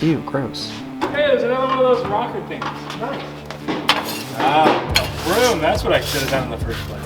Ew, gross. Hey, there's another one of those rocker things. Nice. Ah, a broom. That's what I should have done in the first place.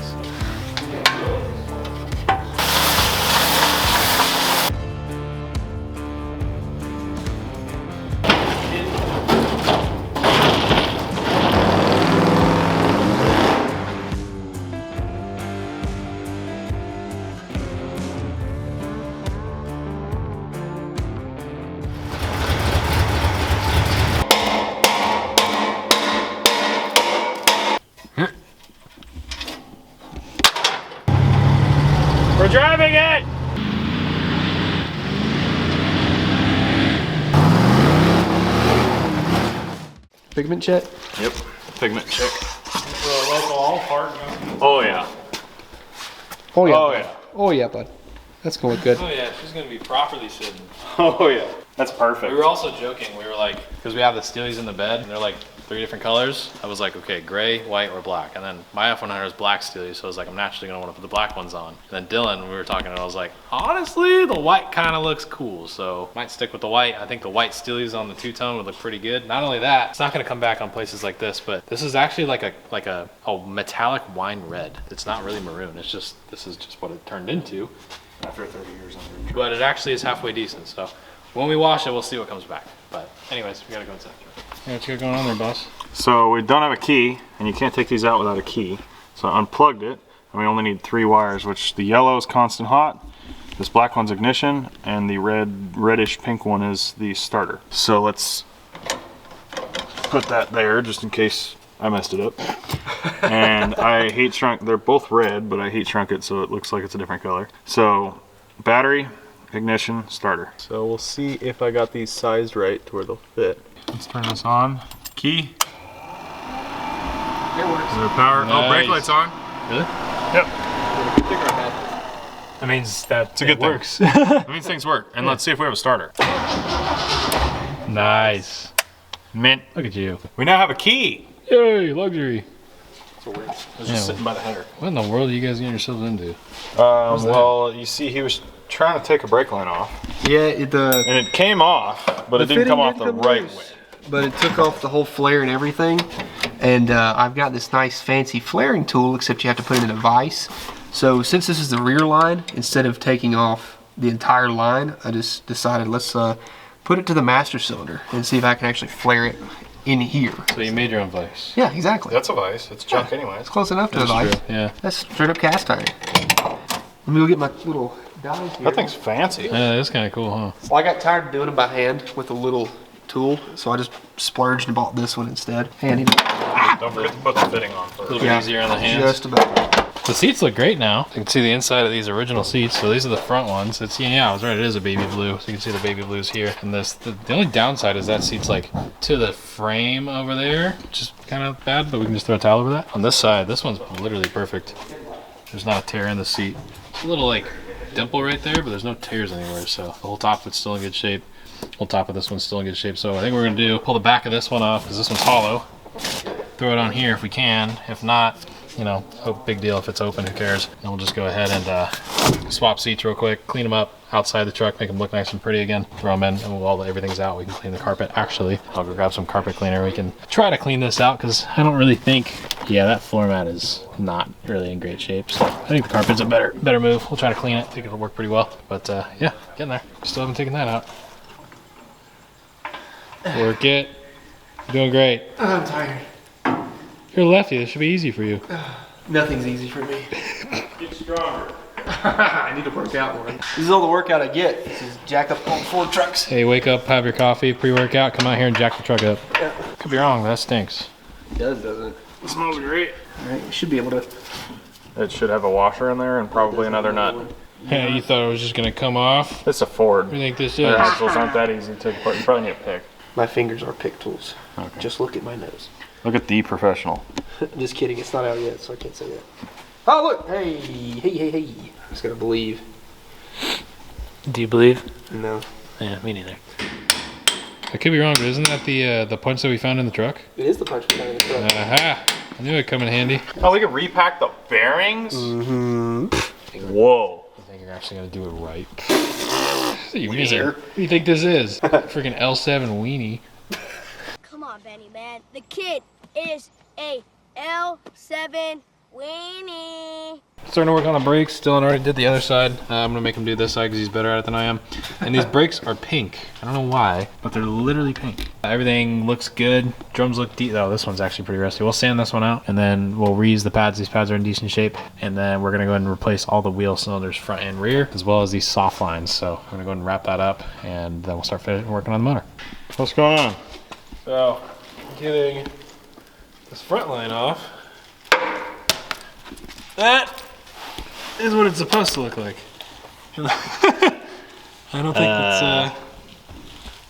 We're driving it! Pigment check? Yep, pigment check. For a local all part. Oh yeah. Oh yeah. Oh yeah. Oh yeah, bud. That's gonna look good. Oh yeah, she's gonna be properly sitting. Oh yeah. That's perfect. We were also joking. We were like, because we have the Steelies in the bed, and they're like 3 different colors. I was like, okay, gray, white, or black. And then my F100 is black Steelies, so I was like, I'm naturally gonna want to put the black ones on. And then Dylan, when we were talking, I was like, honestly, the white kind of looks cool, so might stick with the white. I think the white Steelies on the two-tone would look pretty good. Not only that, it's not gonna come back on places like this, but this is actually like a metallic wine red. It's not really maroon. It's just, this is just what it turned into after 30 years on the. But it actually is halfway decent, so. When we wash it, we'll see what comes back. But anyways, we gotta go inside. Yeah, what you got going on there, boss? So we don't have a key, and you can't take these out without a key. So I unplugged it, and we only need 3 wires, which the yellow is constant hot, this black one's ignition, and the reddish pink one is the starter. So let's put that there, just in case I messed it up. And I heat shrunk, they're both red, but I heat shrunk it so it looks like it's a different color. So battery, ignition, starter. So we'll see if I got these sized right to where they'll fit. Let's turn this on. Key. It works. Is there power? Nice. Oh, brake light's on. Really? Yep. That means that It's a good it works. That means things work. And let's see if we have a starter. Nice. Mint. Look at you. We now have a key. Yay, luxury. It's just sitting by the header. What in the world are you guys getting yourselves into? Well, you see, he was trying to take a brake line off. Yeah, And it came off, but it didn't come off the right way. But it took off the whole flare and everything. And I've got this nice fancy flaring tool, except you have to put it in a vise. So since this is the rear line, instead of taking off the entire line, I just decided let's put it to the master cylinder and see if I can actually flare it in here. So you made your own vise. Yeah, exactly. That's a vise. It's junk anyways. It's close enough to a vise. True. Yeah. That's straight up cast iron. Let me go get my little dies here. That thing's fancy. Yeah, that's kind of cool, huh? Well, I got tired of doing it by hand with a little tool, so I just splurged and bought this one instead. Hey, I need to Don't forget to put the fitting on first. A little bit easier on the hands. just about. The seats look great now. You can see the inside of these original seats. So these are the front ones. It's, yeah, I was right. It is a baby blue. So you can see the baby blues here. And this, the only downside is that seat's like to the frame over there, which is kind of bad, but we can just throw a towel over that. On this side, this one's literally perfect. There's not a tear in the seat. It's a little like dimple right there, but there's no tears anywhere. So the whole top of it's still in good shape. The whole top of this one's still in good shape. So I think what we're gonna do, pull the back of this one off because this one's hollow. Throw it on here if we can. If not, you know, no big deal if it's open, who cares? And we'll just go ahead and swap seats real quick, clean them up outside the truck, make them look nice and pretty again, throw them in, and while everything's out, we can clean the carpet. Actually, I'll go grab some carpet cleaner. We can try to clean this out because I don't really think, yeah, that floor mat is not really in great shape. So I think the carpet's a better move. We'll try to clean it. I think it'll work pretty well. But yeah, getting there. Still haven't taken that out. Work it. You're doing great. I'm tired. You're a lefty. This should be easy for you. Nothing's easy for me. Get stronger. I need to work out more. This is all the workout I get. This is jack up all 4 trucks. Hey, wake up, have your coffee, pre-workout, come out here and jack the truck up. Yeah. Could be wrong, but that stinks. It does, doesn't it? It smells great. All right, you should be able to. It should have a washer in there and probably another nut. Hey, you thought it was just gonna come off? It's a Ford. What do you think this is? Their axles aren't that easy to take apart. You probably need a pick. My fingers are pick tools. Okay. Just look at my nose. Look at the professional. Just kidding, it's not out yet, so I can't say that. Oh, look! Hey. Just gotta believe. Do you believe? No. Yeah, me neither. I could be wrong, but isn't that the punch that we found in the truck? It is the punch behind the truck. Aha! I knew it'd come in handy. Oh, we can repack the bearings? Mm-hmm. Whoa. I think you're actually gonna do it right. Wiener. What do you think this is? Freaking L7 weenie. Come on, Benny, man. The kid is a L7 weenie. Starting to work on the brakes. Dylan already did the other side. I'm gonna make him do this side because he's better at it than I am. And these brakes are pink. I don't know why, but they're literally pink. Everything looks good. Drums look deep. Oh, this one's actually pretty rusty. We'll sand this one out and then we'll reuse the pads. These pads are in decent shape. And then we're gonna go ahead and replace all the wheel cylinders front and rear, as well as these soft lines. So I'm gonna go ahead and wrap that up and then we'll start working on the motor. What's going on? So, getting this front line off. That is what it's supposed to look like. I don't think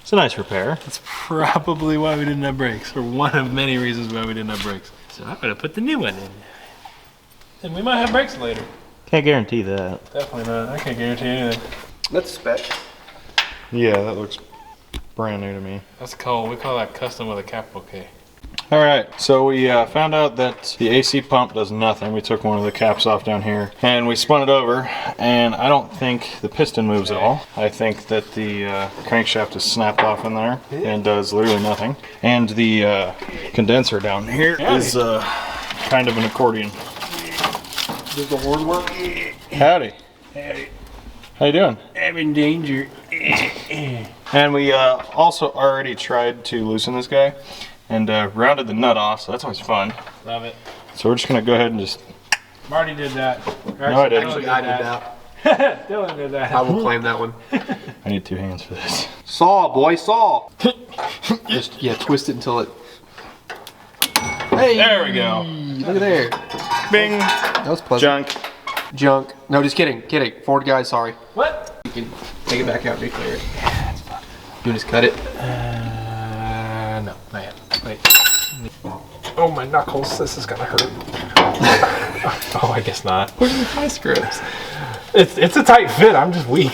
it's a nice repair. that's probably why we didn't have brakes, or one of many reasons why we didn't have brakes. So I'm gonna put the new one in. And we might have brakes later. Can't guarantee that. Definitely not. I can't guarantee anything. That's spec. Yeah, that looks brand new to me. We call that custom with a capital K. All right, so we found out that the AC pump does nothing. We took one of the caps off down here and we spun it over, and I don't think the piston moves at all. I think that the crankshaft is snapped off in there and does literally nothing. And the condenser down here is kind of an accordion. Does the horn work? Howdy. How you doing? I'm in danger. And we also already tried to loosen this guy and rounded the nut off, so that's always fun. Love it. So we're just gonna go ahead and just... Marty did that. No, I didn't. Actually, I did that. Dylan did that. I will claim that one. I need 2 hands for this. Saw, boy, saw. Just, yeah, twist it until it... Hey! There we go. Look at there. Bing. That was pleasant. Junk. Junk. No, just kidding. Kidding. Ford guy, sorry. What? You can take it back out and declare it. You just cut it. No, not yet. Wait. Oh, my knuckles. This is gonna hurt. Oh, I guess not. Where's the vice grips? It's a tight fit. I'm just weak.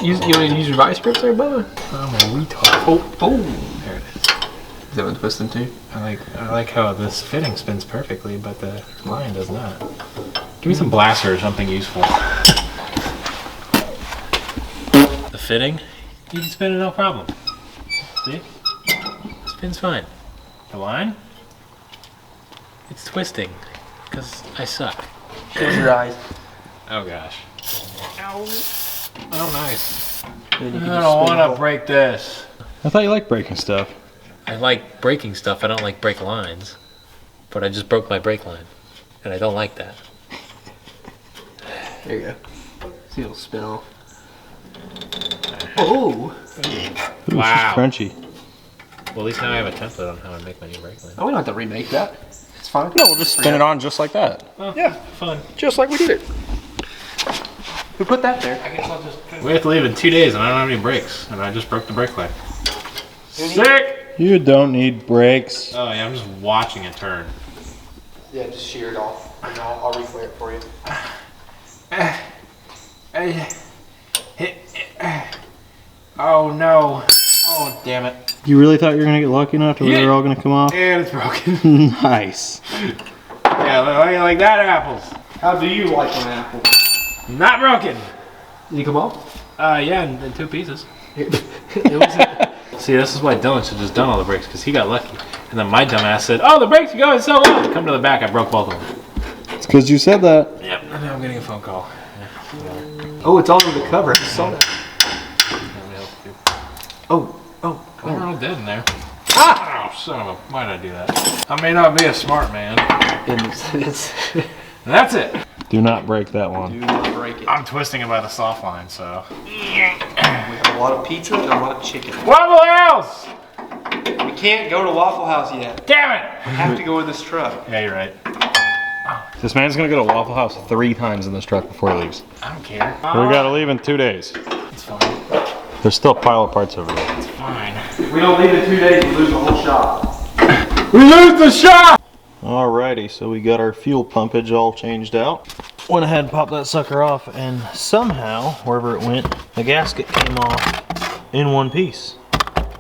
You want to use your vice grips there, Bubba? I'm a retard. Oh, there it is. Is that one twisting too? I like how this fitting spins perfectly, but the line does not. Give me some blaster or something useful. The fitting, you can spin it no problem. See? Spins fine. The line, it's twisting because I suck. Close your eyes. Oh gosh. Ow. Oh nice. Then you I can don't just spin want the to whole- break this. I thought you liked breaking stuff. I like breaking stuff. I don't like break lines. But I just broke my brake line, and I don't like that. There you go. See, it'll spin off. Oh! Ooh, Wow. This is crunchy. Well, at least now I have a template on how to make my new brake line. Oh, we don't have to remake that. It's fine. No, we'll just spin it on just like that. Oh, yeah, fun. Just like we did it. Who put that there? I guess I'll just. We have to leave in 2 days, and I don't have any brakes, and I just broke the brake line. Sick. You don't need brakes. Oh yeah, I'm just watching it turn. Yeah, just shear it off, and I'll reflare it for you. Oh no! Oh damn it! You really thought you were gonna get lucky enough to where they're all gonna come off? And it's broken. Nice. Yeah, like that apples. How do you like an apple? Not broken. Did you come off? Yeah, in 2 pieces. See, this is why Dylan should have just done all the brakes, because he got lucky. And then my dumb ass said, "Oh, the brakes are going so well." Come to the back, I broke both of them. It's because you said that. Yep, and now I'm getting a phone call. Oh, it's all over the cover. I just saw that. Oh, They're all dead in there. Ah! Oh, son of a... Why did I do that? I may not be a smart man. and it's That's it. Do not break that one. do not break it. I'm twisting it by the soft line, so. We have a lot of pizza and a lot of chicken. Waffle House! We can't go to Waffle House yet. Damn it! We have to go in this truck. Yeah, you're right. This man's gonna go to Waffle House 3 times in this truck before he leaves. I don't care. We gotta leave in 2 days. It's fine. There's still a pile of parts over there. It's fine. If we don't leave in 2 days, we lose the whole shop. We lose the shot! Alrighty, so we got our fuel pumpage all changed out. Went ahead and popped that sucker off, and somehow, wherever it went, the gasket came off in one piece.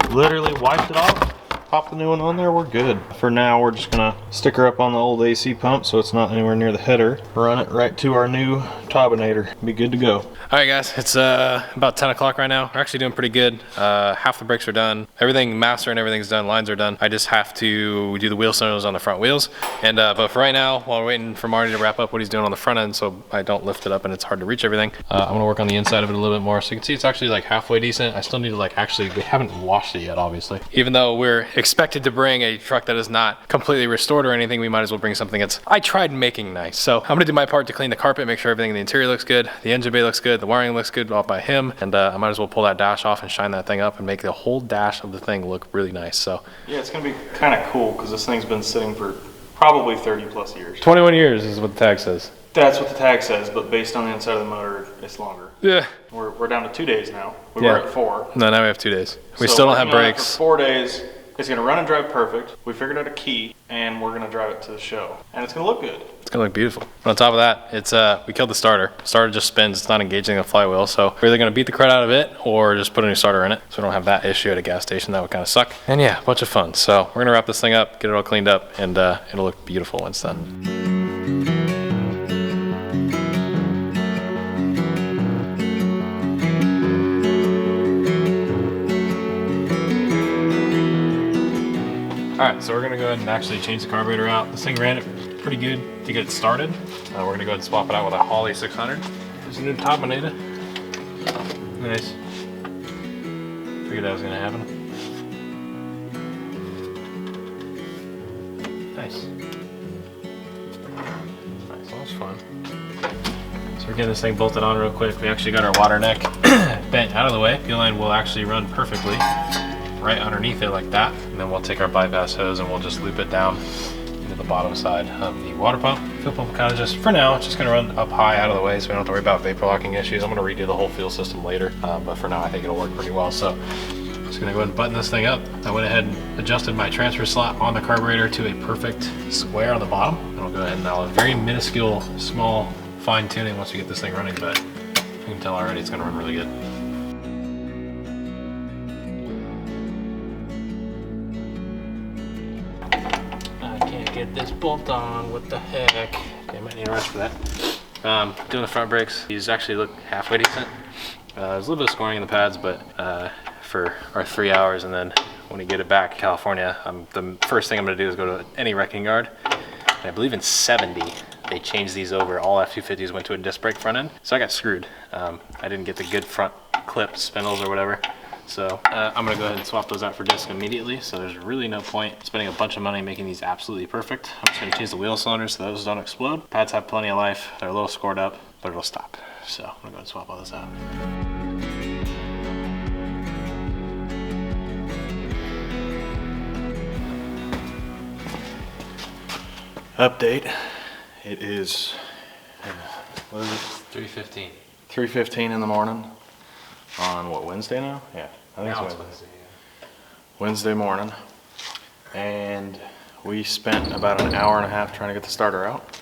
Literally wiped it off, pop the new one on there, we're good. For now, we're just gonna stick her up on the old AC pump so it's not anywhere near the header. Run it right to our new turbinator. Be good to go. All right, guys, it's about 10 o'clock right now. We're actually doing pretty good. Half the brakes are done. Everything, master and everything's done. Lines are done. I just have to do the wheel cylinders on the front wheels. And but for right now, while we're waiting for Marty to wrap up what he's doing on the front end so I don't lift it up and it's hard to reach everything, I'm gonna work on the inside of it a little bit more. So you can see it's actually like halfway decent. I still need to like actually, we haven't washed it yet, obviously. Even though we're expected to bring a truck that is not completely restored or anything, we might as well bring something that's, I tried making nice. So I'm gonna do my part to clean the carpet, make sure everything in the interior looks good, the engine bay looks good, the wiring looks good all by him, and I might as well pull that dash off and shine that thing up and make the whole dash of the thing look really nice. So Yeah, it's gonna be kind of cool because this thing's been sitting for probably 30 plus years. 21 years is what the tag says. That's what the tag says, but based on the inside of the motor, it's longer. Yeah. We're down to 2 days now. We Yeah. were at 4. No, now we have 2 days. We So still don't have working on it brakes. For 4 days, it's gonna run and drive perfect. We figured out a key, and we're gonna drive it to the show, and it's gonna look good. It's gonna look beautiful. But on top of that, it's we killed the starter. Starter just spins, it's not engaging the flywheel, so we're either gonna beat the crud out of it or just put a new starter in it, so we don't have that issue at a gas station. That would kind of suck. And yeah, a bunch of fun. So we're gonna wrap this thing up, get it all cleaned up, and it'll look beautiful when it's done. All right, so we're gonna go ahead and actually change the carburetor out. This thing ran it pretty good to get it started. We're gonna go ahead and swap it out with a Holly 600. There's a new turbinator. Nice. Figured that was gonna happen. Nice. Nice, that was fun. So we're getting this thing bolted on real quick. We actually got our water neck bent out of the way. Fuel line will actually run perfectly right underneath it like that, and then we'll take our bypass hose and we'll just loop it down into the bottom side of the water pump. Fuel pump kind of just, for now, it's just gonna run up high out of the way so we don't have to worry about vapor locking issues. I'm gonna redo the whole fuel system later, but for now I think it'll work pretty well. So just gonna go ahead and button this thing up. I went ahead and adjusted my transfer slot on the carburetor to a perfect square on the bottom, and I'll go ahead and I'll have very minuscule, small fine tuning once we get this thing running, but you can tell already it's gonna run really good. Get this bolt on, what the heck? Okay, I might need a wrench for that. Doing the front brakes, these actually look halfway decent. There's a little bit of scoring in the pads, but for our 3 hours, and then when we get it back to California, the first thing I'm gonna do is go to any wrecking yard. And I believe in 70, they changed these over. All F250s went to a disc brake front end, so I got screwed. I didn't get the good front clip spindles or whatever. So I'm gonna go ahead and swap those out for disc immediately. So there's really no point spending a bunch of money making these absolutely perfect. I'm just gonna change the wheel cylinders so those don't explode. Pads have plenty of life. They're a little scored up, but it'll stop. So I'm gonna go ahead and swap all this out. Update. It is, what is it? 315. 3:15 in the morning on what, Wednesday now? Yeah, I think Now it's it's Wednesday. Wednesday, yeah. Wednesday morning, and we spent about an hour and a half trying to get the starter out,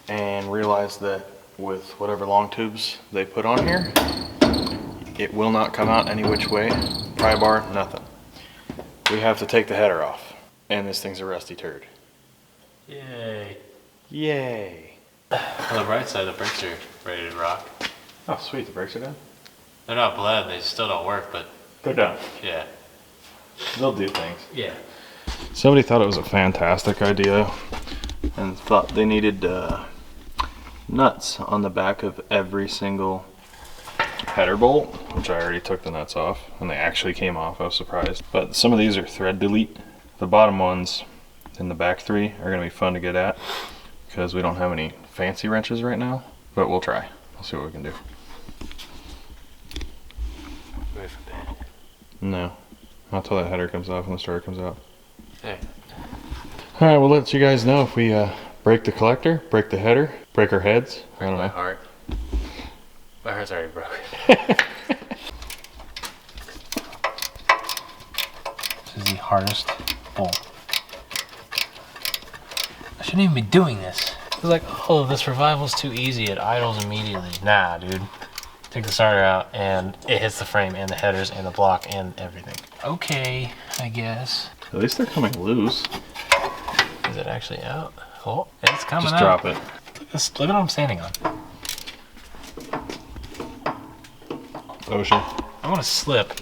and realized that with whatever long tubes they put on here, it will not come out any which way. Pry bar, nothing. We have to take the header off, and this thing's a rusty turd. Yay. Yay! On the bright side, the brakes are ready to rock. Oh sweet, the brakes are done? They're not bled, they still don't work, but They're done. yeah. They'll do things. Yeah. Somebody thought it was a fantastic idea and thought they needed nuts on the back of every single header bolt, which I already took the nuts off, and they actually came off. I was surprised. But some of these are thread delete. The bottom ones and the back 3 are going to be fun to get at because we don't have any fancy wrenches right now, but we'll try. We'll see what we can do. Wait for Ben. No, not till that header comes off and the starter comes out. Hey. Alright, we'll let you guys know if we break the collector, break the header, break our heads. I don't My know. heart. My heart's already broken. This is the hardest bolt. I shouldn't even be doing this. It's like, oh, this revival's too easy. It idles immediately. Nah, dude. Take the starter out and it hits the frame and the headers and the block and everything. Okay, I guess. At least they're coming loose. Is it actually out? Oh, it's coming Just out. drop it. Look at what I'm standing on. Ocean. I want to slip,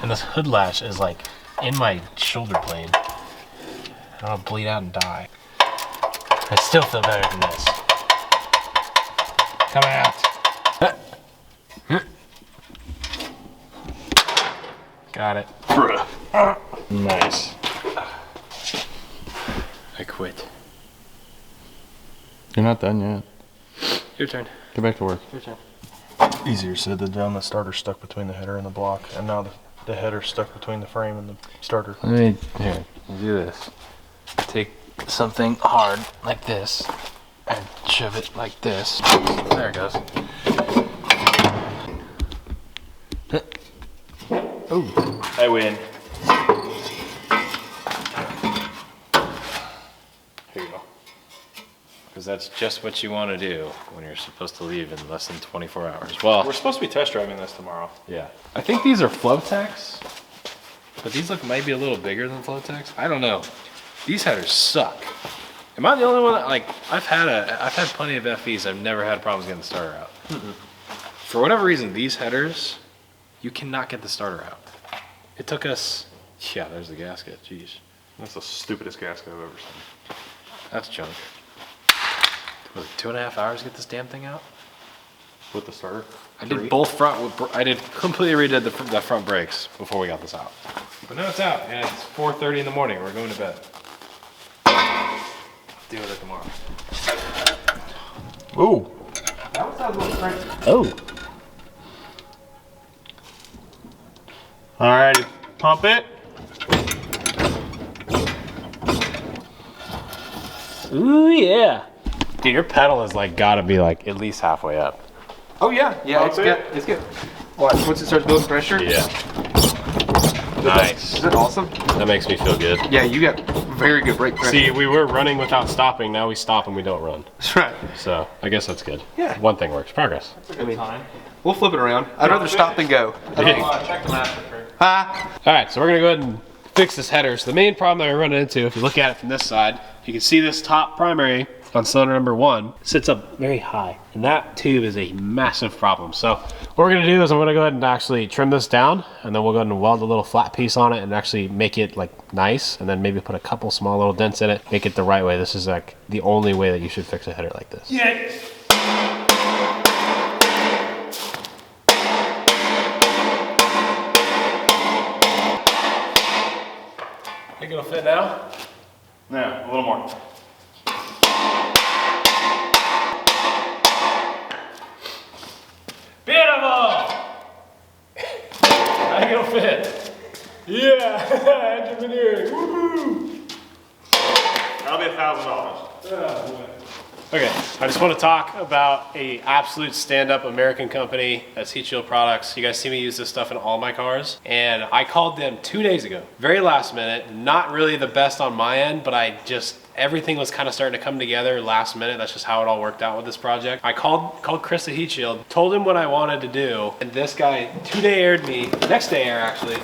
and this hood latch is like in my shoulder blade. I don't want to bleed out and die. I still feel better than this. Coming out. Got it. Nice. I quit. You're not done yet. Your turn. Get back to work. Your turn. Easier said than done. The starter's stuck between the header and the block, and now the header's stuck between the frame and the starter. Let me, here, do this. Take something hard like this and shove it like this. There it goes. Ooh. I win. Here you go. Because that's just what you want to do when you're supposed to leave in less than 24 hours. Well, We're supposed to be test driving this tomorrow. yeah. I think these are Flotex, but these look maybe a little bigger than Flotex. I don't know. These headers suck. Am I the only one that, like, I've had plenty of FEs. I've never had problems getting the starter out. For whatever reason, these headers, you cannot get the starter out. It took us, yeah, there's the gasket, jeez. That's the stupidest gasket I've ever seen. That's junk. Was it 2.5 hours to get this damn thing out? With the starter? I did both front, I did completely redid the front brakes before we got this out. But now it's out, and it's 4:30 in the morning. We're going to bed. Deal with it tomorrow. Ooh. Oh. Alrighty, pump it. Ooh, yeah. Dude, your pedal is like gotta be like at least halfway up. Oh yeah, yeah, it's good. It's good. Watch, once it starts building pressure. Yeah. Nice. Is that awesome? That makes me feel good. Yeah, you got very good brake pressure. See, we were running without stopping. Now we stop and we don't run. That's right. So I guess that's good. Yeah. One thing works. Progress. I mean, we'll flip it around. I'd rather stop than go. Check the master. Hi. All right, so we're gonna go ahead and fix this header. So the main problem that we're running into, if you look at it from this side, you can see this top primary on cylinder number 1 sits up very high, and that tube is a massive problem. So what we're gonna do is I'm gonna go ahead and actually trim this down, and then we'll go ahead and weld a little flat piece on it and actually make it like nice, and then maybe put a couple small little dents in it, make it the right way. This is like the only way that you should fix a header like this. Yeah. Think it'll fit now? Yeah, a little more. Beautiful! I think it'll fit. Yeah, engineering, woohoo! That'll be $1,000. Okay, I just want to talk about a absolute stand-up American company that's Heat Shield Products. You guys see me use this stuff in all my cars, and I called them 2 days ago. Very last minute, not really the best on my end, but everything was kind of starting to come together last minute. That's just how it all worked out with this project. I called Chris at Heat Shield, told him what I wanted to do, and this guy 2-day aired me, next day air actually,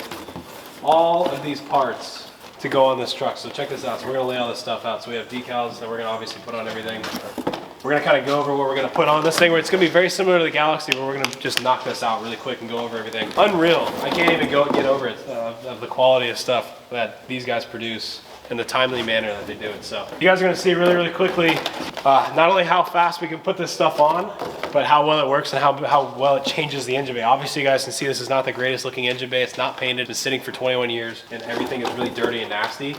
all of these parts to go on this truck. So check this out. So we're gonna lay all this stuff out. So we have decals that we're gonna obviously put on everything. We're gonna kind of go over what we're gonna put on this thing, where it's gonna be very similar to the Galaxy, where we're gonna just knock this out really quick and go over everything. Unreal. I can't even get over it, of the quality of stuff that these guys produce in the timely manner that they do it. So you guys are gonna see really, really quickly, not only how fast we can put this stuff on, but how well it works and how well it changes the engine bay. Obviously you guys can see this is not the greatest looking engine bay. It's not painted, it's sitting for 21 years, and everything is really dirty and nasty.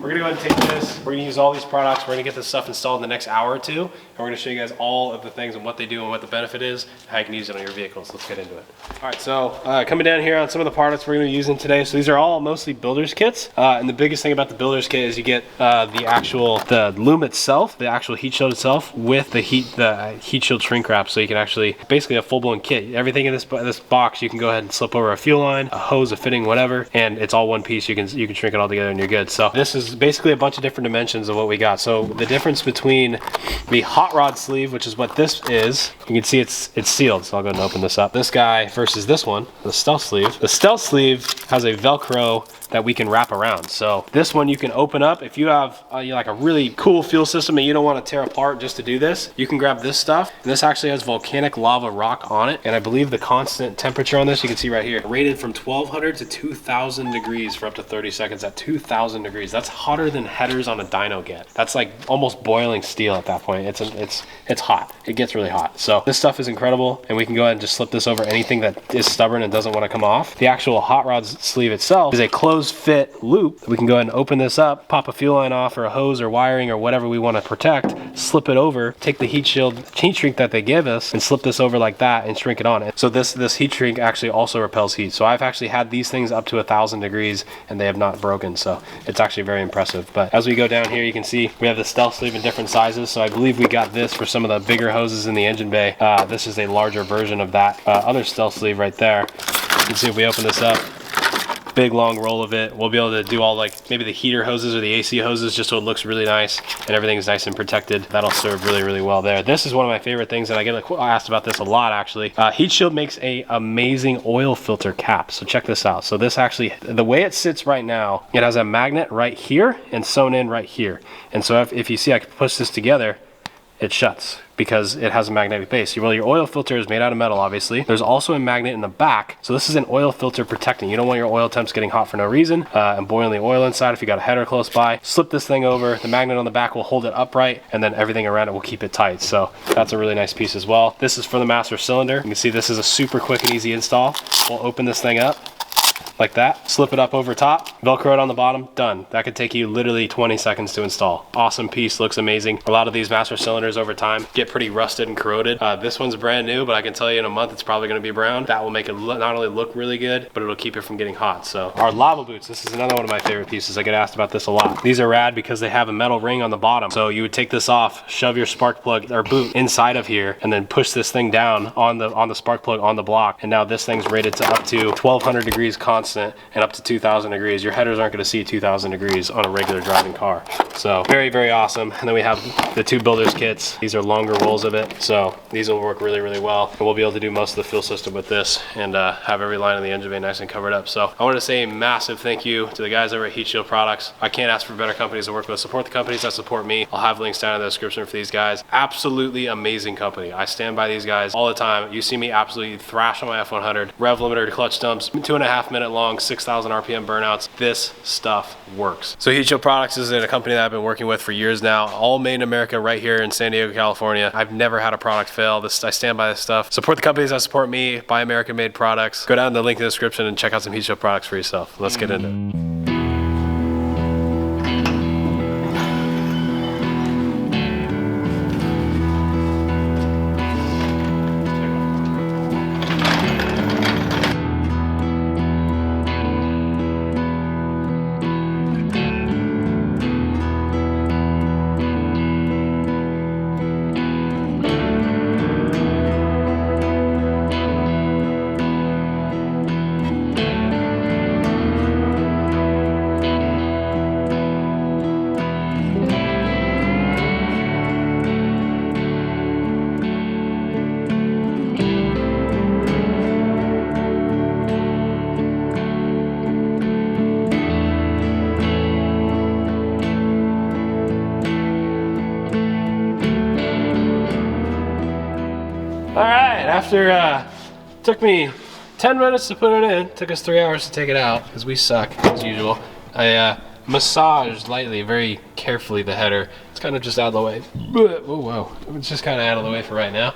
We're gonna go ahead and take this, we're gonna use all these products, we're gonna get this stuff installed in the next hour or two, and we're gonna show you guys all of the things and what they do and what the benefit is, and how you can use it on your vehicles. Let's get into it. All right, so coming down here on some of the products we're gonna be using today. So these are all mostly builder's kits, and the biggest thing about the builder's kit is you get the loom itself, the actual heat shield itself, with the heat shield shrink wrap, so you can actually, basically a full-blown kit. Everything in this box, you can go ahead and slip over a fuel line, a hose, a fitting, whatever, and it's all one piece. You can shrink it all together and you're good. So this is basically a bunch of different dimensions of what we got. So the difference between the hot rod sleeve, which is what this is, you can see it's sealed. So I'll go ahead and open this up. This guy versus this one, the stealth sleeve. The stealth sleeve has a Velcro that we can wrap around. So this one you can open up. If you have like a really cool fuel system and you don't want to tear apart just to do this, you can grab this stuff. And this actually has volcanic lava rock on it. And I believe the constant temperature on this, you can see right here, rated from 1200 to 2000 degrees for up to 30 seconds at 2000 degrees. That's hotter than headers on a dyno get. That's like almost boiling steel at that point. It's hot. It gets really hot. So this stuff is incredible, and we can go ahead and just slip this over anything that is stubborn and doesn't want to come off. The actual hot rod sleeve itself is a closed fit loop. We can go ahead and open this up, pop a fuel line off or a hose or wiring or whatever we want to protect, slip it over, take the heat shrink that they give us and slip this over like that and shrink it on. So this heat shrink actually also repels heat. So I've actually had these things up to 1000 degrees and they have not broken. So it's actually very impressive. But as we go down here, you can see we have the stealth sleeve in different sizes. So I believe we got this for some of the bigger hoses in the engine bay. This is a larger version of that other stealth sleeve right there. You can see if we open this up, big long roll of it. We'll be able to do all like maybe the heater hoses or the AC hoses just so it looks really nice and everything's nice and protected. That'll serve really, really well there. This is one of my favorite things, and I get asked about this a lot actually. Heat Shield makes a amazing oil filter cap. So check this out. So this actually, the way it sits right now, it has a magnet right here and sewn in right here. And so if you see I can push this together, it shuts because it has a magnetic base. Well, your oil filter is made out of metal, obviously. There's also a magnet in the back. So this is an oil filter protecting. You don't want your oil temps getting hot for no reason and boiling the oil inside if you got a header close by. Slip this thing over. The magnet on the back will hold it upright, and then everything around it will keep it tight. So that's a really nice piece as well. This is for the master cylinder. You can see this is a super quick and easy install. We'll open this thing up like that, slip it up over top, Velcro it on the bottom, done. That could take you literally 20 seconds to install. Awesome piece, looks amazing. A lot of these master cylinders over time get pretty rusted and corroded. This one's brand new, but I can tell you in a month it's probably gonna be brown. That will make it not only look really good, but it'll keep it from getting hot. So our lava boots, this is another one of my favorite pieces. I get asked about this a lot. These are rad because they have a metal ring on the bottom. So you would take this off, shove your spark plug or boot inside of here, and then push this thing down on the spark plug on the block. And now this thing's rated to up to 1200 degrees constant and up to 2000 degrees. Your headers aren't going to see 2000 degrees on a regular driving car. So very, very awesome. And then we have the two builders kits. These are longer rolls of it. So these will work really, really well. And we'll be able to do most of the fuel system with this and have every line in the engine bay nice and covered up. So I want to say a massive thank you to the guys over at Heat Shield Products. I can't ask for better companies to work with. Support the companies that support me. I'll have links down in the description for these guys. Absolutely amazing company. I stand by these guys all the time. You see me absolutely thrash on my F100. Rev limiter, clutch dumps, 2.5 minute long, 6,000 RPM burnouts. This stuff works. So Heat Shield Products is a company that I've been working with for years now, all made in America right here in San Diego, California. I've never had a product fail. I stand by this stuff. Support the companies that support me, buy American made products. Go down to the link in the description and check out some Heat Shield products for yourself. Let's get into it. After took me 10 minutes to put it in, took us 3 hours to take it out because we suck as usual. I massaged lightly, very carefully the header. It's kind of just out of the way. Oh, whoa, it's just kind of out of the way for right now.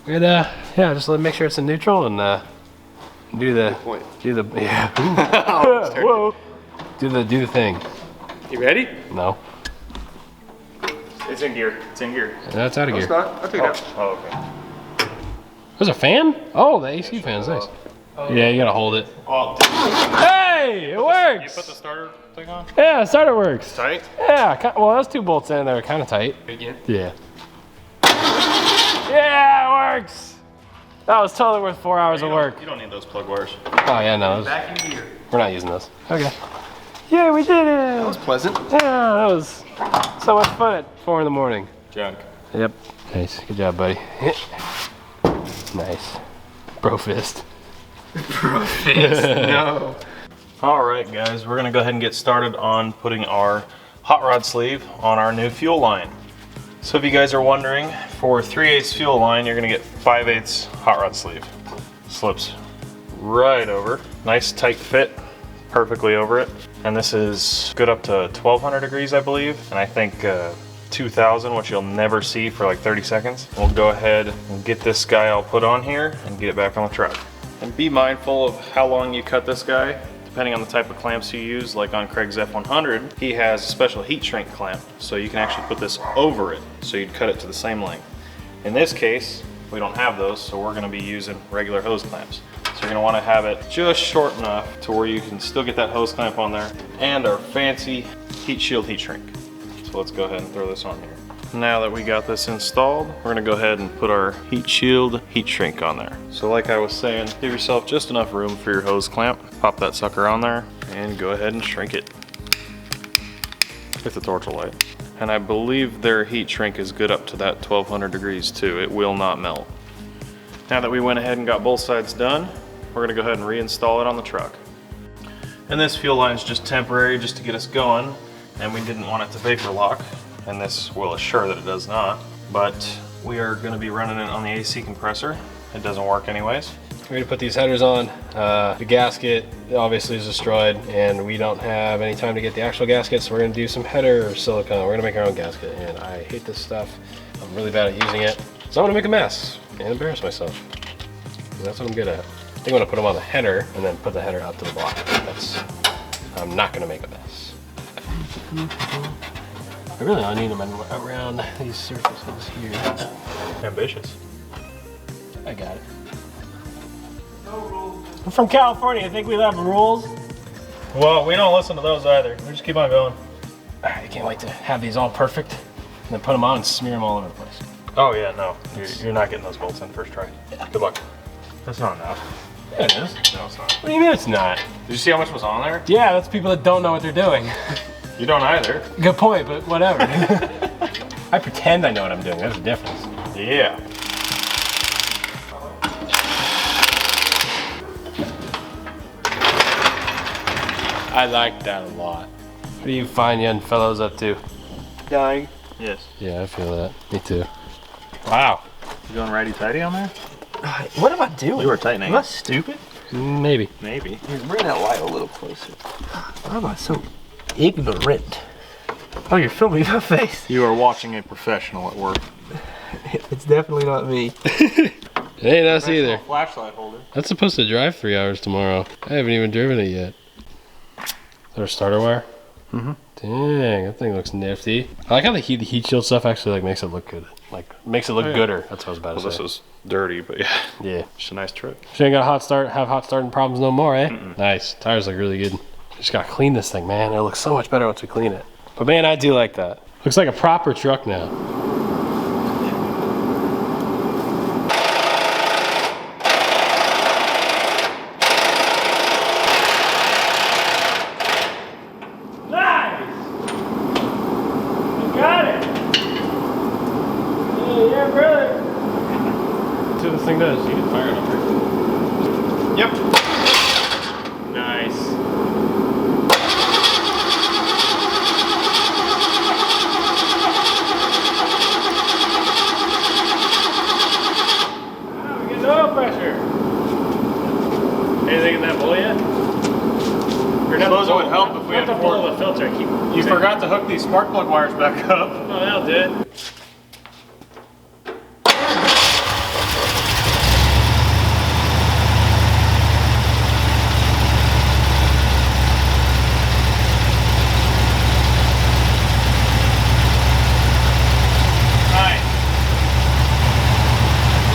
And yeah, just make sure it's in neutral and do the whoa, do the thing. You ready? No. It's in gear. It's in gear. That's out of gear. It's not. I'll take it out. Oh, okay. There's a fan? Oh, the AC fan's nice. Yeah, you gotta hold it. Oh, hey, it works! You put the starter thing on? Yeah, starter works. Tight? Yeah, well, those two bolts in there are kind of tight. Again? Yeah. Yeah, it works! That was totally worth 4 hours of work. You don't need those plug wires. Oh, yeah, no. Back in gear. We're not using those. Okay. Yeah, we did it! That was pleasant. Yeah, that was so much fun at 4 in the morning. Junk. Yep. Nice. Good job, buddy. Nice. Bro fist. Bro fist. No. All right, guys, we're gonna go ahead and get started on putting our hot rod sleeve on our new fuel line. So if you guys are wondering, for 3/8 fuel line, you're gonna get 5/8 hot rod sleeve. Slips right over. Nice tight fit, perfectly over it. And this is good up to 1200 degrees, I believe. And I think 2000, which you'll never see for like 30 seconds. We'll go ahead and get this guy all put on here and get it back on the truck. And be mindful of how long you cut this guy. Depending on the type of clamps you use, like on Craig's F100, he has a special heat shrink clamp, so you can actually put this over it, so you'd cut it to the same length. In this case, we don't have those, so we're gonna be using regular hose clamps. So you're gonna wanna have it just short enough to where you can still get that hose clamp on there, and our fancy heat shield heat shrink. So let's go ahead and throw this on here. Now that we got this installed, we're gonna go ahead and put our heat shield heat shrink on there. So like I was saying, give yourself just enough room for your hose clamp. Pop that sucker on there and go ahead and shrink it with the torch light. And I believe their heat shrink is good up to that 1200 degrees too. It will not melt. Now that we went ahead and got both sides done, we're gonna go ahead and reinstall it on the truck. And this fuel line is just temporary, just to get us going, and we didn't want it to vapor lock. And this will assure that it does not, but we are going to be running it on the AC compressor. It doesn't work anyways. We're gonna put these headers on. The gasket obviously is destroyed and we don't have any time to get the actual gasket, so we're gonna do some header silicone. We're gonna make our own gasket, and I hate this stuff. I'm really bad at using it, so I'm gonna make a mess and embarrass myself. And that's what I'm good at. I think I'm gonna put them on the header and then put the header out to the block. I'm not gonna make a mess. I really don't need them around these surfaces here. Ambitious. I got it. I'm from California. I think we have rules. Well, we don't listen to those either. We just keep on going. I can't wait to have these all perfect and then put them on and smear them all over the place. Oh yeah, no. You're not getting those bolts in first try. Good luck. That's not enough. Yeah, it is. No, it's not. What do you mean it's not? Did you see how much was on there? Yeah, that's people that don't know what they're doing. You don't either. Good point, but whatever. I pretend I know what I'm doing. There's a difference. Yeah. I like that a lot. What do you fine young fellows up to? Dying. Yes. Yeah, I feel that. Me too. Wow. You going righty-tighty on there? What am I doing? You were tightening. Am I stupid? Maybe. Maybe. Bring that light a little closer. Why am I so ignorant? Oh, you're filming my face. You are watching a professional at work. It's definitely not me. It ain't us either. Flashlight holder. That's supposed to drive 3 hours tomorrow. I haven't even driven it yet. Is there a starter wire? Mm-hmm. Dang, that thing looks nifty. I like how the heat shield stuff actually like makes it look good. Like makes it look gooder. That's what I was about to Well, say. this is dirty, but yeah. Yeah. Just a nice trick. She ain't got have hot starting problems no more, eh? Nice. Tires look really good. Just gotta clean this thing, man. It'll look so much better once we clean it. But man, I do like that. Looks like a proper truck now. Thing does. You can fire it up here. Yep. Nice. Wow, we get oil pressure. Anything in that bowl yet? I suppose it would help if we had to pull the filter. You forgot to hook these spark plug wires back up. Oh, that'll do it.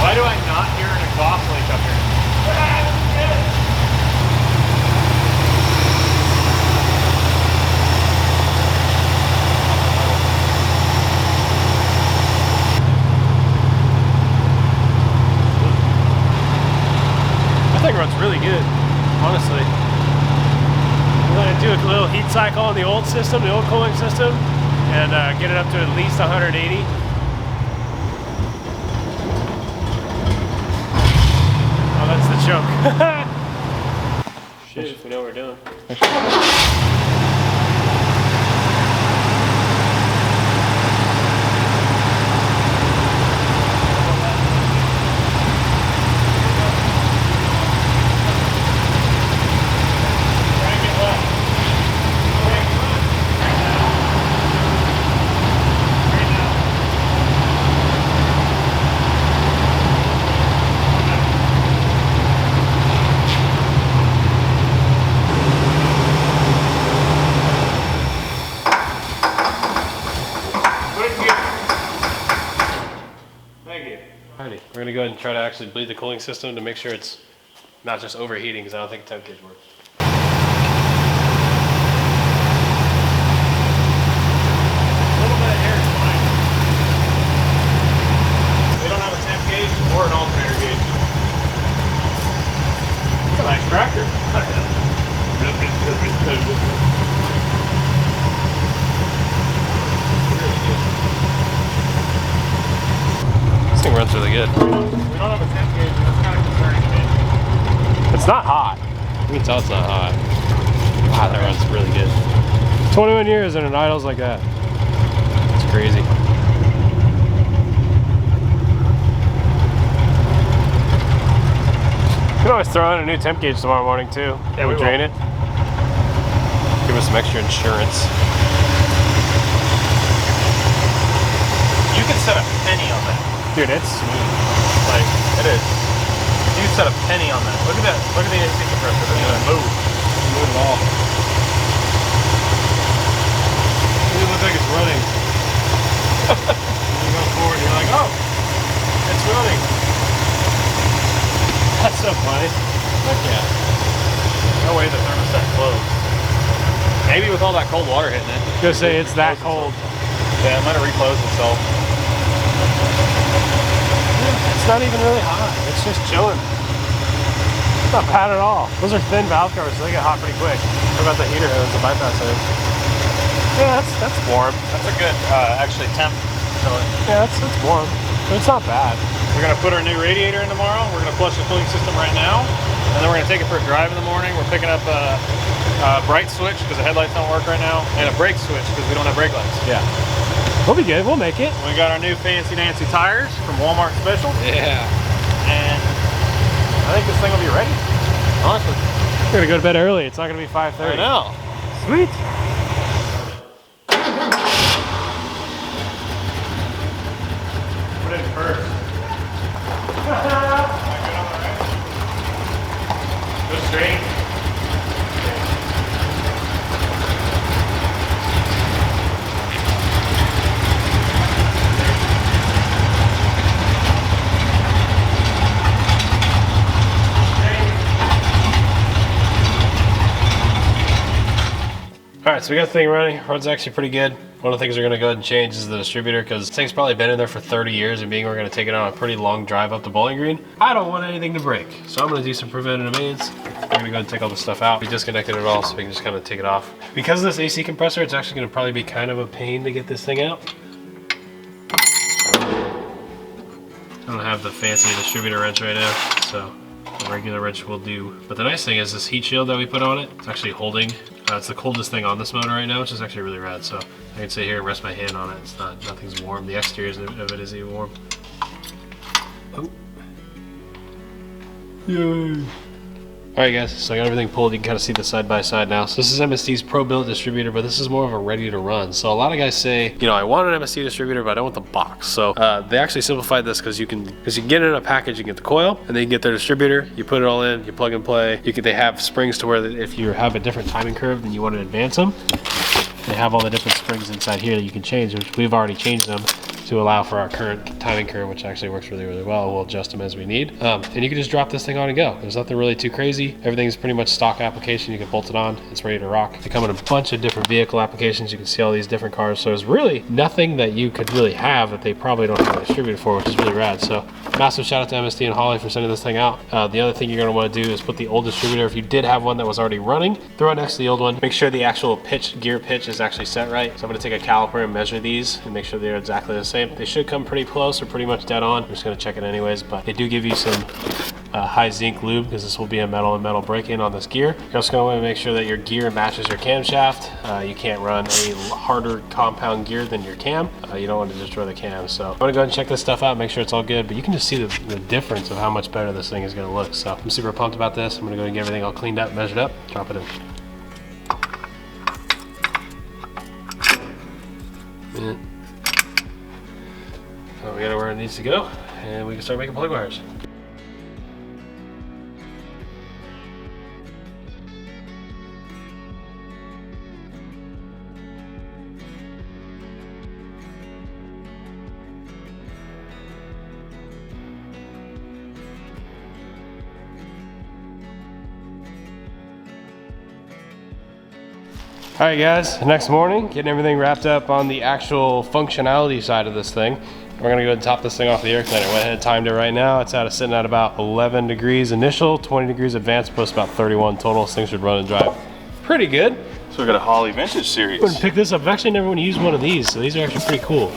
Why do I not hear an exhaust leak up here? That thing runs really good, honestly. We're going to do a little heat cycle on the old system, the old cooling system, and get it up to at least 180. Oh, that's the choke. shoot if we know what we're doing. Alrighty, we're gonna go ahead and try to actually bleed the cooling system to make sure it's not just overheating, because I don't think temp gauge works. A little bit of air is fine. We don't have a temp gauge or an alternator gauge. It's a nice tractor. This thing runs really good. We don't have a temp gauge, and that's kind of concerning to me. It's not hot. You can tell it's not hot. Wow, that runs really good. 21 years and an idle's like that. It's crazy. You can always throw in a new temp gauge tomorrow morning too. Yeah, we drain it. Give us some extra insurance. You can set a penny on that. Dude, it's smooth. Like, it is. You set a penny on that. Look at that. Look at the AC compressor. It doesn't even move. Move at all. It looks like it's running. You go forward, you're like, oh, it's running. That's so funny. Heck yeah. No way the thermostat closed. Maybe with all that cold water hitting it. Just say it's that cold. Yeah, it might have reclosed itself. It's not even really hot. It's just chilling. It's not bad at all. Those are thin valve covers, so they get hot pretty quick. What about the heater hose, the bypass hose? Yeah, that's warm. That's a good, actually, temp. Yeah, that's warm. But it's not bad. We're gonna put our new radiator in tomorrow. We're gonna flush the cooling system right now, and then we're gonna take it for a drive in the morning. We're picking up a bright switch because the headlights don't work right now, and a brake switch because we don't have brake lights. Yeah. We'll be good. We'll make it. We got our new fancy Nancy tires from Walmart Special. Yeah. And I think this thing will be ready. Honestly. We're gonna go to bed early. It's not gonna be 5:30. I know. Sweet. Put it in first. Go straight. Alright, so we got the thing running. Runs actually pretty good. One of the things we're going to go ahead and change is the distributor, because this thing's probably been in there for 30 years, and being we're going to take it on a pretty long drive up to Bowling Green, I don't want anything to break. So I'm going to do some preventative maintenance. We're going to go ahead and take all this stuff out. We disconnected it all so we can just kind of take it off. Because of this AC compressor, it's actually going to probably be kind of a pain to get this thing out. I don't have the fancy distributor wrench right now, so a regular wrench will do. But the nice thing is this heat shield that we put on it, it's actually holding. It's the coldest thing on this motor right now, which is actually really rad. So I can sit here and rest my hand on it. It's not, nothing's warm. The exterior of it isn't even warm. Oh. Yay. Alright guys, so I got everything pulled. You can kind of see the side by side now. So this is MSD's Pro Built distributor, but this is more of a ready to run. So a lot of guys say, you know, I want an MSD distributor, but I don't want the box. So they actually simplified this because you can get it in a package. You can get the coil, and then you can get their distributor. You put it all in, you plug and play. They have springs to where if you have a different timing curve and you want to advance them, they have all the different springs inside here that you can change, which we've already changed them to allow for our current timing curve, which actually works really, really well. We'll adjust them as we need. And you can just drop this thing on and go. There's nothing really too crazy. Everything's pretty much stock application. You can bolt it on, it's ready to rock. They come in a bunch of different vehicle applications. You can see all these different cars. So there's really nothing that you could really have that they probably don't have a distributor for, which is really rad. So massive shout out to MSD and Holly for sending this thing out. The other thing you're gonna wanna do is put the old distributor, if you did have one that was already running, throw it next to the old one. Make sure the actual gear pitch is actually set right. So I'm gonna take a caliper and measure these and make sure they're exactly the same. They should come pretty close or pretty much dead on. I'm just gonna check it anyways, but they do give you some high zinc lube because this will be a metal and metal break-in on this gear. You're also going to want to make sure that your gear matches your camshaft. You can't run a harder compound gear than your cam. You don't want to destroy the cam. So I'm going to go ahead and check this stuff out, make sure it's all good, but you can just see the difference of how much better this thing is going to look. So I'm super pumped about this. I'm going to go ahead and get everything all cleaned up, measured up, drop it in. Yeah. So we got it where it needs to go, and we can start making plug wires. Alright guys, next morning, getting everything wrapped up on the actual functionality side of this thing. We're gonna go ahead and top this thing off the air cleaner. Went ahead and timed it right now. It's sitting at about 11 degrees initial, 20 degrees advanced, plus about 31 total. This thing should run and drive pretty good. So we got a Holly Vintage series. I'm gonna pick this up. I've actually never used one of these, so these are actually pretty cool.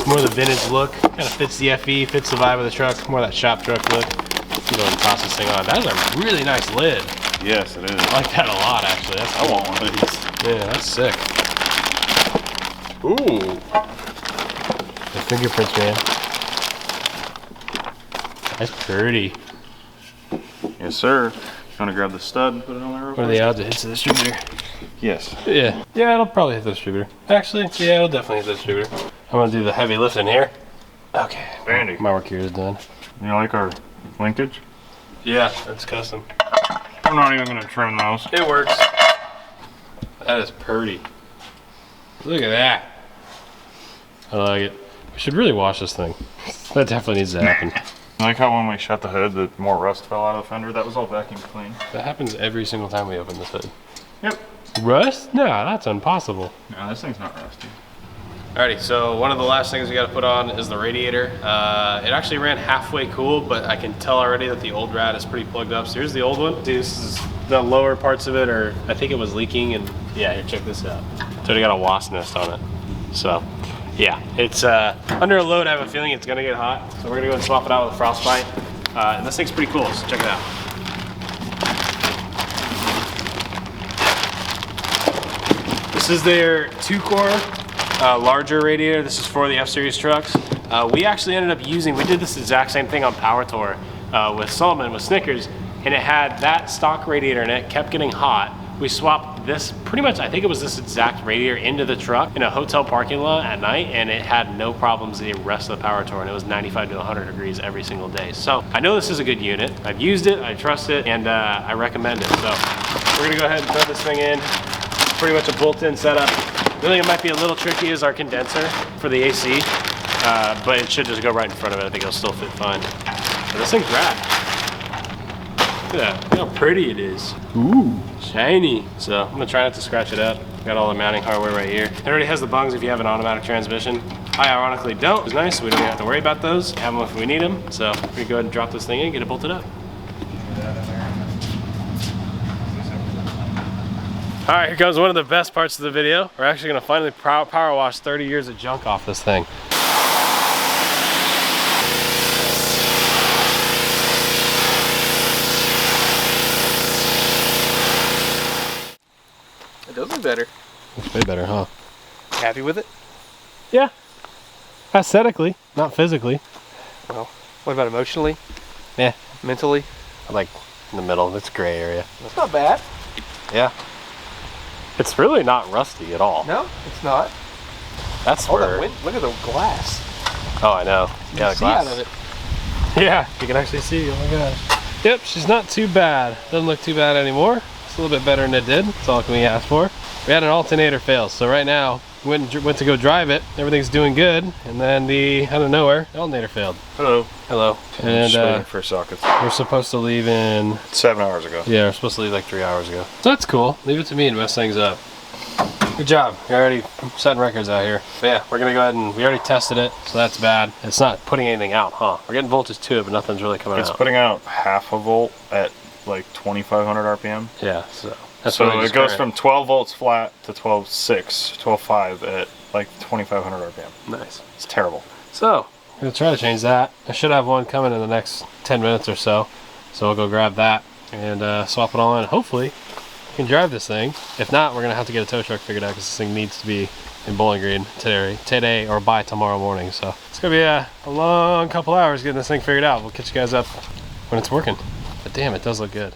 More of the vintage look, kind of fits the FE, fits the vibe of the truck, more of that shop truck look. You know, and toss this thing on. That is a really nice lid. Yes, it is. I like that a lot, actually. That's cool. I want one of these. Yeah, that's sick. Ooh. The fingerprints, man. That's pretty. Yes, sir. You want to grab the stud and put it on there real quick? What are the odds it hits the distributor? Yes. Yeah. Yeah, it'll probably hit the distributor. Actually, yeah, it'll definitely hit the distributor. I'm gonna do the heavy lifting here. Okay. Bandy. My work here is done. You like our linkage? Yeah, that's custom. I'm not even going to trim those. It works. That is pretty. Look at that. I like it. We should really wash this thing. That definitely needs to happen. I like how when we shut the hood, the more rust fell out of the fender. That was all vacuum clean. That happens every single time we open this hood. Yep. Rust? No, that's impossible. No, this thing's not rusty. Alrighty, so one of the last things we got to put on is the radiator. It actually ran halfway cool, but I can tell already that the old rad is pretty plugged up. So here's the old one. See, this is the lower parts of it, or I think it was leaking, and yeah, here, check this out. So it got a wasp nest on it. So yeah, it's under a load. I have a feeling it's gonna get hot, so we're gonna go and swap it out with Frostbite. And this thing's pretty cool, so check it out. This is their 2-core larger radiator. This is for the F-Series trucks. We actually ended up we did this exact same thing on Power Tour with Solomon, with Snickers, and it had that stock radiator in it, kept getting hot. We swapped this, pretty much, I think it was this exact radiator into the truck in a hotel parking lot at night, and it had no problems the rest of the Power Tour, and it was 95 to 100 degrees every single day. So I know this is a good unit. I've used it, I trust it, and I recommend it. So we're gonna go ahead and throw this thing in. Pretty much a bolt-in setup. The only thing that might be a little tricky is our condenser for the AC, but it should just go right in front of it. I think it'll still fit fine. But this thing's rad. Look at that, look how pretty it is. Ooh, shiny. So I'm gonna try not to scratch it up. Got all the mounting hardware right here. It already has the bungs if you have an automatic transmission. I ironically don't. It's nice, so we don't even have to worry about those. Have them if we need them. So we're gonna go ahead and drop this thing in and get it bolted up. All right, here comes one of the best parts of the video. We're actually gonna finally power wash 30 years of junk off this thing. It does look better. Looks way better, huh? Happy with it? Yeah. Aesthetically, not physically. Well, what about emotionally? Yeah. Mentally? I like in the middle, it's gray area. It's not bad. Yeah. It's really not rusty at all. No, it's not. That's Hold where... on, look at the glass. Oh, I know. Yeah, the See glass. out of it. Yeah, you can actually see. Oh my gosh. Yep, she's not too bad. Doesn't look too bad anymore. It's a little bit better than it did. That's all we asked for. We had an alternator fail, so right now went to go drive it. Everything's doing good, and then out of nowhere, the alternator failed. Hello. Hello. And just waiting And for sockets. we're supposed to leave in. 7 hours ago. Yeah, we're supposed to leave like 3 hours ago. So that's cool. Leave it to me and mess things up. Good job. You're already setting records out here. But yeah, we're gonna go ahead and we already tested it, so that's bad. It's not putting anything out, huh? We're getting voltage to it, but nothing's really coming It's out. putting out half a volt at like 2,500 RPM. Yeah, so that's So what it goes from 12 volts flat to 12.6, 12.5 at like 2,500 RPM. nice. It's terrible. So I'm gonna try to change that. I should have one coming in the next 10 minutes or so. So I'll go grab that and swap it all in. Hopefully we can drive this thing. If not, we're gonna have to get a tow truck figured out because this thing needs to be in Bowling Green today or by tomorrow morning. So it's gonna be a long couple hours getting this thing figured out. We'll catch you guys up when it's working. But damn, it does look good.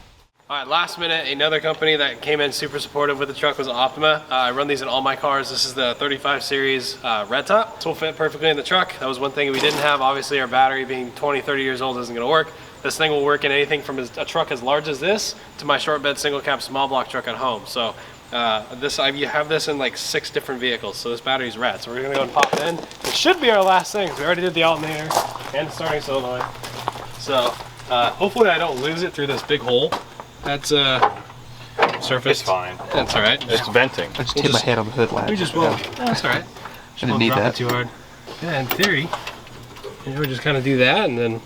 All right, last minute, another company that came in super supportive with the truck was Optima. I run these in all my cars. This is the 35 series red top. This will fit perfectly in the truck. That was one thing we didn't have. Obviously, our battery being 20, 30 years old isn't gonna work. This thing will work in anything from a truck as large as this to my short bed single cab small block truck at home. So you have this in like 6 different vehicles. So this battery's rad. So we're gonna go and pop it in. It should be our last thing because we already did the alternator and the starting solenoid. So hopefully I don't lose it through this big hole. That's surface. It's fine. That's all right. It's venting. I just hit my head on the hood latch. We just won't. Yeah. That's all right. I didn't need drop that. it too hard. Yeah, in theory, we just kind of do that and then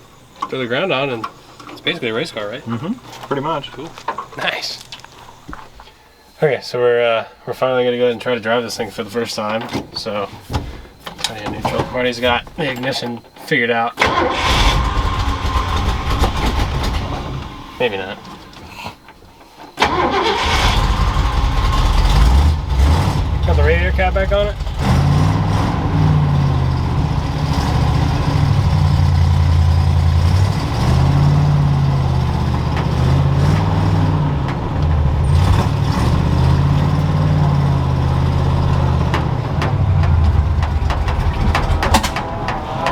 throw the ground on, and it's basically a race car, right? Mm-hmm. Pretty much. Cool. Nice. Okay, so we're finally gonna go ahead and try to drive this thing for the first time. So, plenty of neutral. Marty's got the ignition figured out. Maybe not. Got the radiator cap back on it.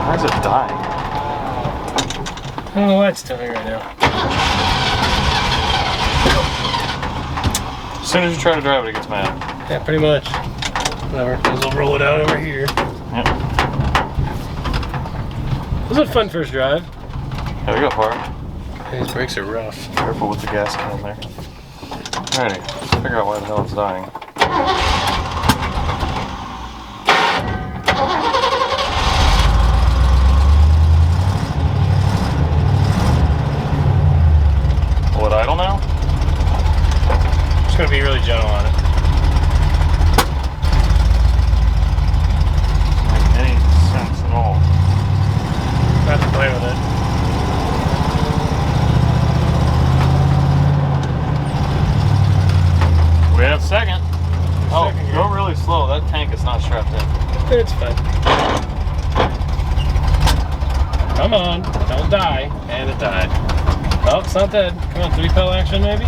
Why is it dying? I don't know what it's doing right now. As soon as you try to drive it, it gets mad. Yeah, pretty much. Whatever. Might as well roll it out over here. Yep. This was a fun first drive. Yeah, we got far. These brakes are rough. Careful with the gas can there. Alrighty, let's figure out why the hell it's dying. Will it idle now? Just gonna be really gentle on it. Doesn't make any sense at all. Not to play with it. We have second. Oh, Second gear. go really slow. That tank is not strapped in. It's fine. Come on, don't die. And it died. Oh, it's not dead. Come on, 3-pedal action maybe?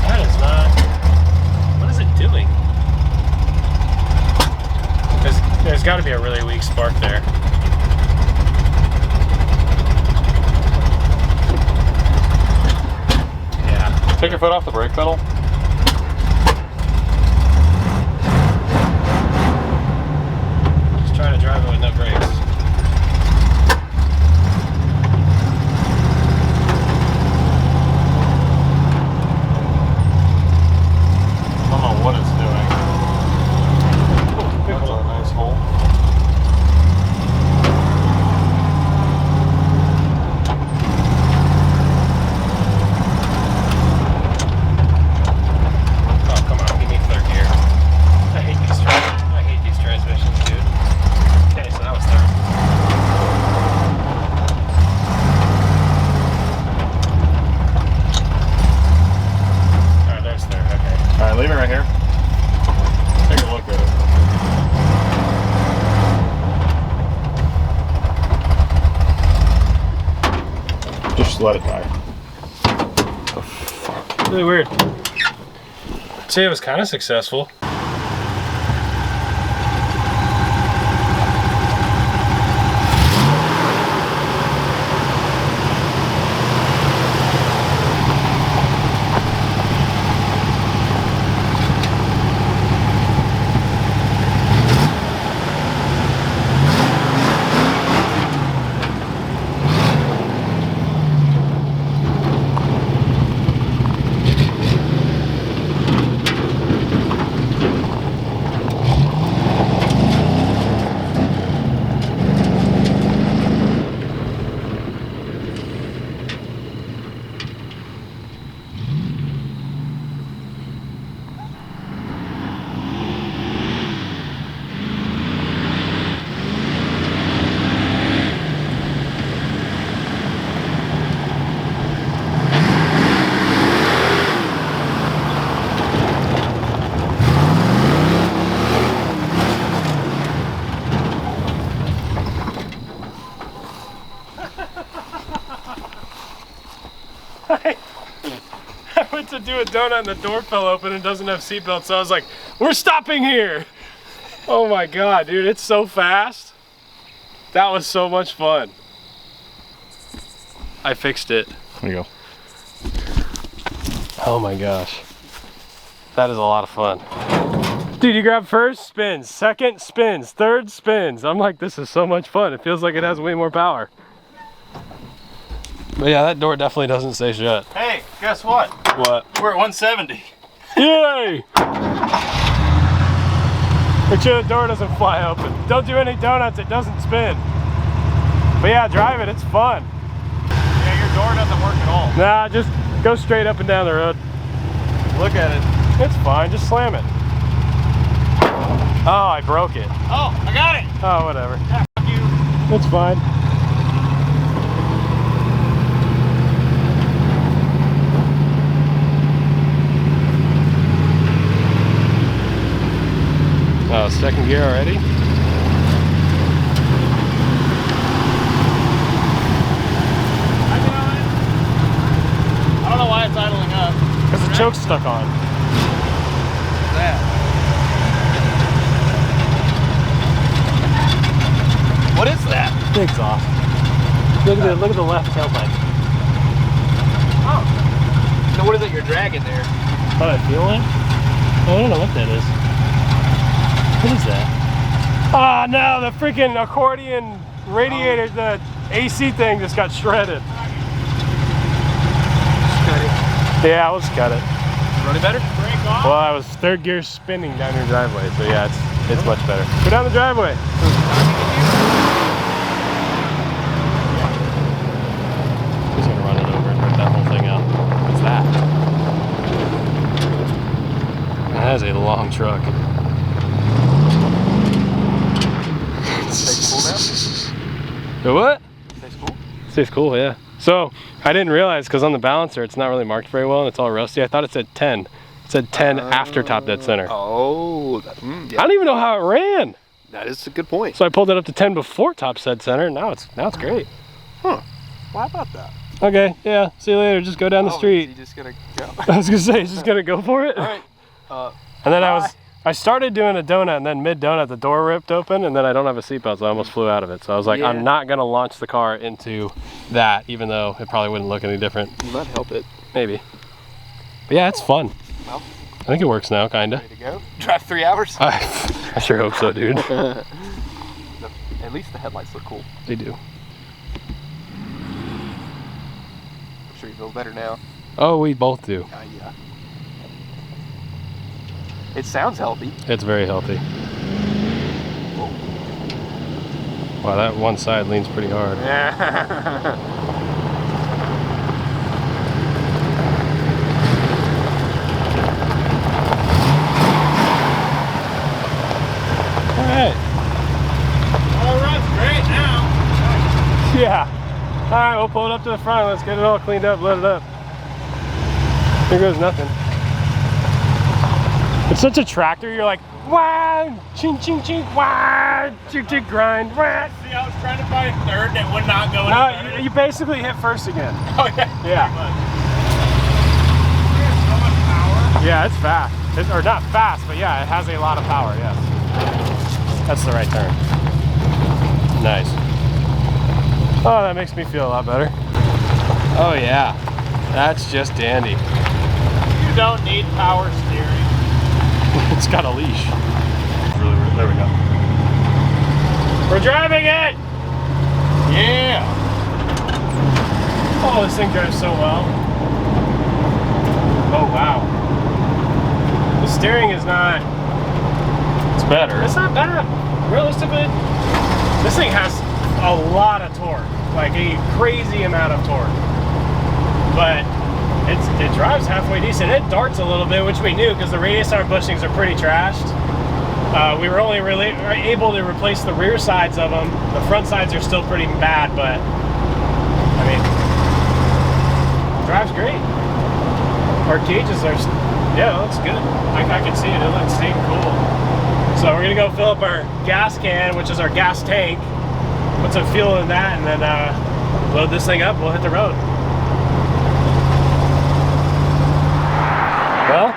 That is not... What is it doing? There's got to be a really weak spark there. Yeah. Take your foot off the brake pedal. Just trying to drive it with no brakes. I don't know what it's doing. That's a nice hole. Oh, come on, give me third gear. I hate these transmissions, dude. Okay, so that was third. Alright, there's third, okay. Alright, leave it right here. Take a look at it. Just let it die. The fuck? Really weird. I'd say it was kind of successful. I went to do a donut and the door fell open and doesn't have seatbelts, so I was like, we're stopping here. Oh my God, dude, it's so fast. That was so much fun. I fixed it. There you go. Oh my gosh. That is a lot of fun. Dude, you grab first spins, second spins, third spins. I'm like, this is so much fun. It feels like it has way more power. But yeah, that door definitely doesn't stay shut. Hey, guess what? What? We're at 170. Yay! Make sure the door doesn't fly open. Don't do any donuts, it doesn't spin. But yeah, drive it, it's fun. Yeah, your door doesn't work at all. Nah, just go straight up and down the road. Look at it. It's fine, just slam it. Oh, I broke it. Oh, I got it. Oh, whatever. Yeah, fuck you. It's fine. Oh, second gear already? I don't know why it's idling up. Because the choke's stuck on. What is that? The exhaust. Look at the left tailpipe. Oh. So what is it you're dragging there? Oh, I feel it? Oh, I don't know what that is. What is that? Ah, no, the freaking accordion radiator, the AC thing just got shredded. Just cut it. Yeah, let's cut it. Running better? Break off. Well, I was third gear spinning down your driveway, so yeah, it's much better. Go down the driveway. He's gonna run it over and rip that whole thing out. What's that? That is a long truck. Stays cool now? The what? Stays cool? Stays cool, yeah. So I didn't realize because on the balancer it's not really marked very well and it's all rusty. I thought it said 10. It said 10 after top dead center. Oh, yeah. I don't even know how it ran. That is a good point. So I pulled it up to 10 before top dead center. And now it's great. Huh. Why about that? Okay, yeah. See you later. Just go down the street. Is he just gonna go? I was gonna say, he's just gonna go for it. All right. And then I started doing a donut, and then mid donut the door ripped open, and then I don't have a seatbelt, so I almost flew out of it. So I was like, Yeah. I'm not gonna launch the car into that, even though it probably wouldn't look any different. You might help it. Maybe. But yeah, it's fun. Well, I think it works now, kinda. ready to go? Drive 3 hours? I sure hope so, dude. At least the headlights look cool. They do. I'm sure you feel better now. Oh, we both do. Yeah. It sounds healthy. It's very healthy. Wow, that one side leans pretty hard. Alright. Oh, it runs great now. Yeah. Alright, we'll pull it up to the front. Let's get it all cleaned up, load it up. Here goes nothing. It's such a tractor, you're like, wah, ching, ching, ching, wah, ching, ching, grind, wah. See, I was trying to find third and it would not go No, any you basically hit first again. Oh, yeah. Yeah. So much power. Yeah, it's fast. Or not fast, but yeah, it has a lot of power, yes. That's the right turn. Nice. Oh, that makes me feel a lot better. Oh yeah, that's just dandy. You don't need power steering. It's got a leash. There we go. We're driving it! Yeah. Oh, this thing drives so well. Oh wow. The steering is not... It's better. It's not bad. Realistically, this thing has a lot of torque. Like a crazy amount of torque. But it drives halfway decent. It darts a little bit, which we knew because the radius arm bushings are pretty trashed. We were only really able to replace the rear sides of them. The front sides are still pretty bad, but I mean, it drives great. Our gauges are, yeah, it looks good. I can see it. It looks staying cool. So we're gonna go fill up our gas can, which is our gas tank. Put some fuel in that, and then load this thing up. We'll hit the road. Well,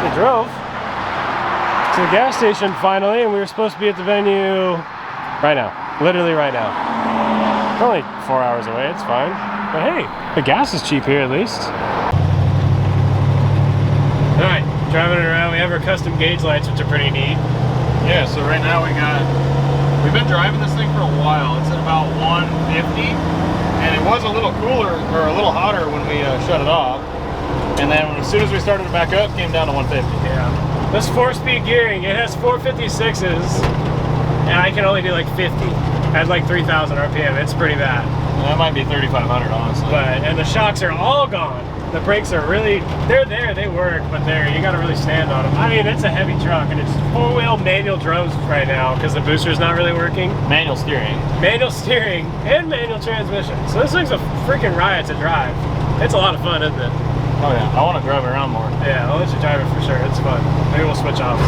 we drove to the gas station finally, and we were supposed to be at the venue right now. Literally right now. It's only 4 hours away, it's fine. But hey, the gas is cheap here at least. Alright, driving it around. We have our custom gauge lights, which are pretty neat. Yeah, so right now we've been driving this thing for a while. It's at about 150, and it was a little cooler, or a little hotter when we shut it off. And then as soon as we started to back up, it came down to 150. Yeah. This 4-speed gearing, it has 456s, and I can only do like 50 at like 3,000 RPM. It's pretty bad. That might be 3,500, honestly. And the shocks are all gone. The brakes are really, they're there, they work, but you gotta really stand on them. I mean, it's a heavy truck, and it's 4-wheel manual drums right now because the booster's not really working. Manual steering. Manual steering and manual transmission. So this thing's a freaking riot to drive. It's a lot of fun, isn't it? Oh yeah, I want to drive it around more. Yeah, I'll let you drive it for sure. It's fun. Maybe we'll switch off.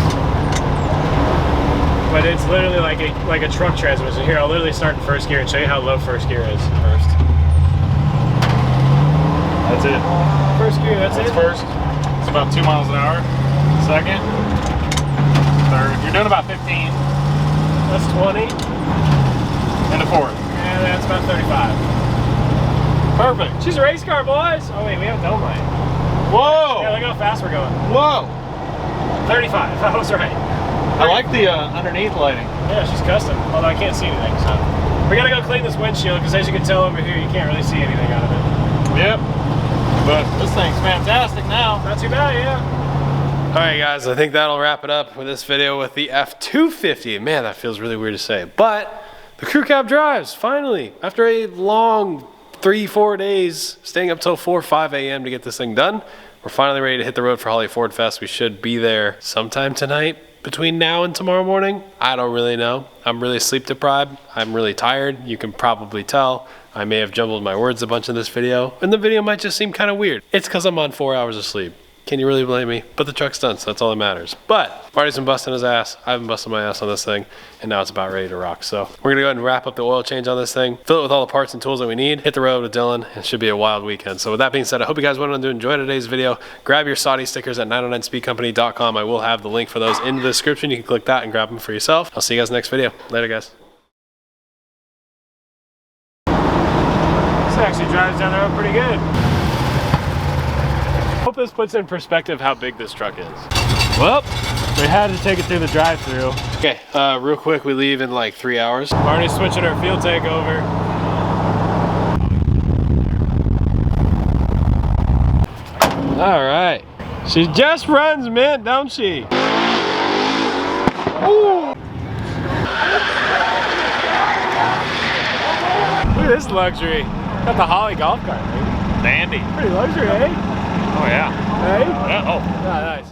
But it's literally like a truck transmission. Here, I'll literally start in first gear and show you how low first gear is first. That's it. First gear, that's it? First. It's about 2 miles an hour. Second. Third. You're doing about 15. That's 20. And a fourth. And that's about 35. Perfect. She's a race car, boys. Oh wait, we have a dome light. Whoa! Yeah, look how fast we're going. Whoa! 35, I was right. I like the underneath lighting. Yeah, she's custom, although I can't see anything, so. We gotta go clean this windshield, because as you can tell over here, you can't really see anything out of it. Yep. But this thing's fantastic now. Not too bad, yeah. Alright guys, I think that'll wrap it up with this video with the F250. Man, that feels really weird to say. But the crew cab drives, finally. After a long 3-4 days, staying up till 4 or 5 a.m. to get this thing done. We're finally ready to hit the road for Holly Ford Fest. We should be there sometime tonight. Between now and tomorrow morning, I don't really know. I'm really sleep deprived. I'm really tired. You can probably tell. I may have jumbled my words a bunch in this video, and the video might just seem kind of weird. It's because I'm on 4 hours of sleep. Can you really blame me? But the truck's done, so that's all that matters. But Marty's been busting his ass. I've been busting my ass on this thing, and now it's about ready to rock. So we're gonna go ahead and wrap up the oil change on this thing, fill it with all the parts and tools that we need, hit the road with Dylan, and it should be a wild weekend. So with that being said, I hope you guys went on to enjoy today's video. Grab your Saudi stickers at 909speedcompany.com. I will have the link for those in the description. You can click that and grab them for yourself. I'll see you guys next video. Later, guys. This actually drives down the road pretty good. Hope this puts in perspective how big this truck is. Well, we had to take it through the drive-thru. Okay, real quick, we leave in like 3 hours. Marty's switching her fuel tank over. All right. She just runs mint, don't she? Ooh. Look at this luxury. Got the Holly golf cart, baby. Dandy. Pretty luxury, eh? Oh yeah. Hey? Yeah. Oh. Ah, nice.